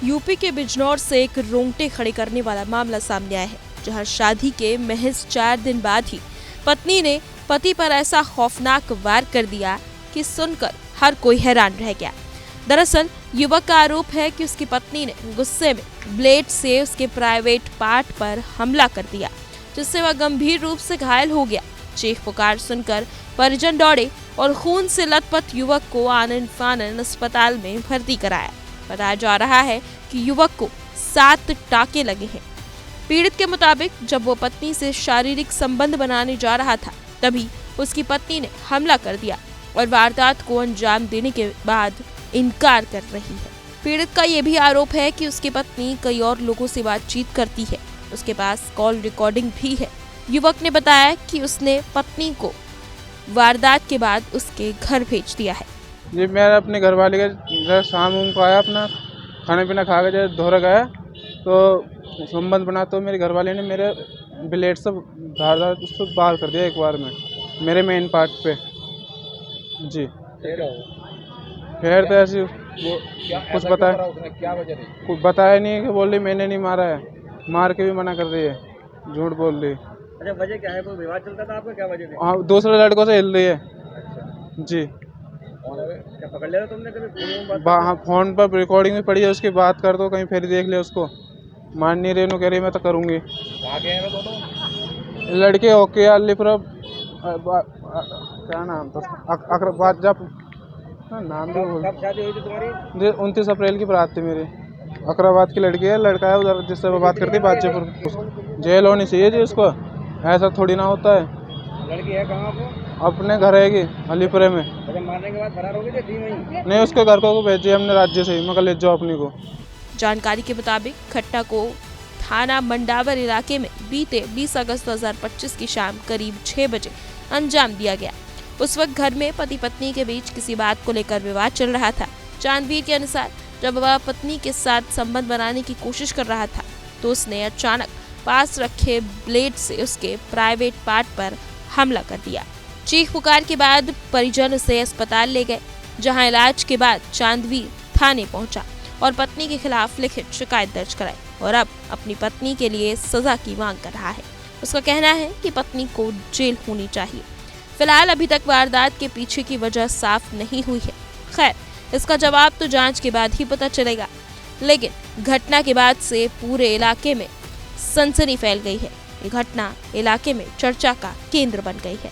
UP के बिजनौर से एक रोंगटे खड़े करने वाला मामला सामने आया है, जहां शादी के महज 4 दिन बाद ही पत्नी ने पति पर ऐसा खौफनाक वार कर दिया कि सुनकर हर कोई हैरान रह गया। दरअसल युवक का आरोप है कि उसकी पत्नी ने गुस्से में ब्लेड से उसके प्राइवेट पार्ट पर हमला कर दिया, जिससे वह गंभीर रूप से घायल हो गया। चीख पुकार सुनकर परिजन दौड़े और खून से लथपथ युवक को आनन फानन अस्पताल में भर्ती कराया। बताया जा रहा है कि युवक को 7 टाके लगे हैं। पीड़ित के मुताबिक जब वो पत्नी से शारीरिक संबंध बनाने जा रहा था, तभी उसकी पत्नी ने हमला कर दिया और वारदात को अंजाम देने के बाद इनकार कर रही है। पीड़ित का ये भी आरोप है कि उसकी पत्नी कई और लोगों से बातचीत करती है, उसके पास कॉल रिकॉर्डिंग भी है। युवक ने बताया कि उसने पत्नी को वारदात के बाद उसके घर भेज दिया है। जी मेरा अपने घर वाले का शाम को आया, अपना खाना पीना खा के जब धोरा गया तो संबंध बना, तो मेरे घर वाले ने मेरे ब्लेड से धार उसको बाहर कर दिया एक बार में मेरे मेन पार्ट पे। जी फिर तो ऐसी कुछ बताया, कुछ बताया नहीं, कि बोल रही मैंने नहीं मारा है, मार के भी मना कर रही है, झूठ बोल रही। अच्छा, वजह क्या है? कोई विवाद चलता था आपका? क्या वजह थी? हाँ, दूसरे लड़कों से हिल रही है। अच्छा। जी क्या पकड़ लिया था तुमने कभी? हाँ, फोन पर रिकॉर्डिंग में पड़ी है उसकी, बात कर दो कहीं फिर देख ले उसको। मान नहीं रही, कह रही मैं तो करूँगी। कहाँ गए हैं दोनों लड़के ओके अलीपुरा, क्या नाम था, अकरबाद, जब नाम भी भूल। कब शादी हुई थी तुम्हारी? 29 अप्रैल की बारात थी मेरी। अकराबाद की लड़की है, लड़का है उधर जिससे मैं बात करती बातचीत। जेल होनी चाहिए जी उसको, ऐसा थोड़ी ना होता है। लड़की है कहाँ वो? अपने घर है अलीपुरे में। अच्छा, मारने के बाद फरार हो गई थी वहीं? नहीं, उसके घर को भेजिए हमने राज्य से ही, मगर ले जाओ अपनी को। जानकारी के मुताबिक घटना को थाना मंडावर इलाके में बीते 20 अगस्त 2025 की शाम करीब 6 बजे अंजाम दिया गया। उस वक्त घर में पति पत्नी के बीच किसी बात को लेकर विवाद चल रहा था। चांदवीर के अनुसार जब वह पत्नी के साथ संबंध बनाने की कोशिश कर रहा था, तो उसने अचानक पास रखे ब्लेड से उसके प्राइवेट पार्ट पर हमला कर दिया। चीख पुकार के बाद परिजन उसे अस्पताल ले गए, जहां इलाज के बाद चांदवीर थाने पहुंचा और पत्नी के खिलाफ लिखित शिकायत दर्ज कराई और अब अपनी पत्नी के लिए सजा की मांग कर रहा है। उसका कहना है कि पत्नी को जेल होनी चाहिए। फिलहाल अभी तक वारदात के पीछे की वजह साफ नहीं हुई है। खैर, इसका जवाब तो जांच के बाद ही पता चलेगा, लेकिन घटना के बाद से पूरे इलाके में सनसनी फैल गई है। ये घटना इलाके में चर्चा का केंद्र बन गई है।